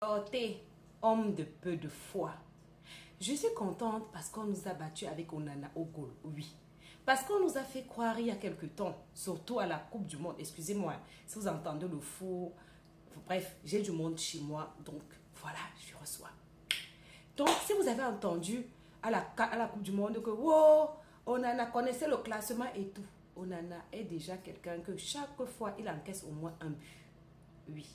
Sortez, homme de peu de foi. Je suis contente parce qu'on nous a battus avec Onana au goal, oui. Parce qu'on nous a fait croire il y a quelque temps, surtout à la Coupe du Monde, excusez-moi, si vous entendez le fou, bref, j'ai du monde chez moi, donc voilà, je reçois. Donc, si vous avez entendu à la Coupe du Monde que, wow, Onana connaissait le classement et tout, Onana est déjà quelqu'un que chaque fois, il encaisse au moins un but. Oui.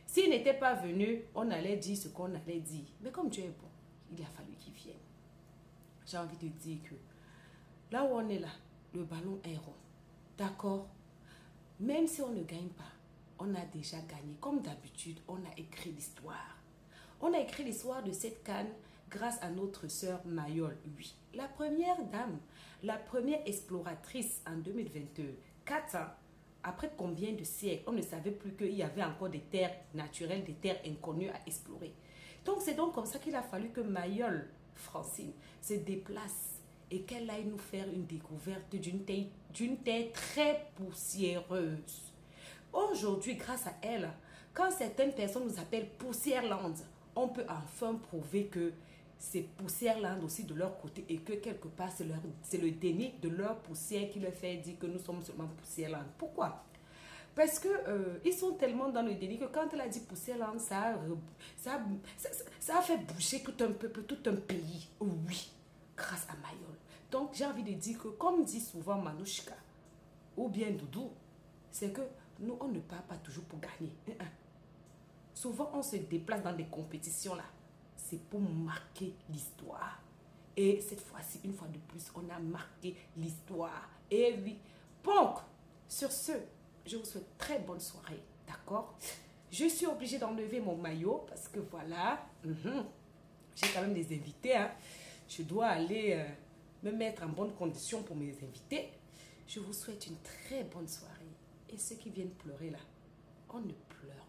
S'il n'était pas venu, on allait dire ce qu'on allait dire. Mais comme Dieu est bon, il a fallu qu'il vienne. J'ai envie de dire que là où on est là, le ballon est rond. D'accord? Même si on ne gagne pas, on a déjà gagné. Comme d'habitude, on a écrit l'histoire. On a écrit l'histoire de cette CAN grâce à notre sœur Mayol, oui. La première dame, la première exploratrice en 2024 ans. Après combien de siècles, on ne savait plus qu'il y avait encore des terres naturelles, des terres inconnues à explorer. Donc c'est donc comme ça qu'il a fallu que Mayol, Francine, se déplace et qu'elle aille nous faire une découverte d'une terre très poussiéreuse. Aujourd'hui, grâce à elle, quand certaines personnes nous appellent Poussière-Land, on peut enfin prouver que c'est Poussière-Land aussi de leur côté et que quelque part c'est le déni de leur poussière qui leur fait dire que nous sommes seulement Poussière-Land. Pourquoi? Parce que ils sont tellement dans le déni que quand elle a dit Poussière-Land, ça a fait bouger tout un peuple, tout un pays. Oui, grâce à Mayol. Donc j'ai envie de dire que comme dit souvent Manouchka ou bien Doudou, c'est que nous, on ne part pas toujours pour gagner. Souvent, on se déplace dans des compétitions là. C'est pour marquer l'histoire. Et cette fois-ci, une fois de plus, on a marqué l'histoire. Et oui. Donc, sur ce, je vous souhaite très bonne soirée. D'accord? Je suis obligée d'enlever mon maillot parce que voilà, j'ai quand même des invités. Hein. Je dois aller me mettre en bonne condition pour mes invités. Je vous souhaite une très bonne soirée. Et ceux qui viennent pleurer là, on ne pleure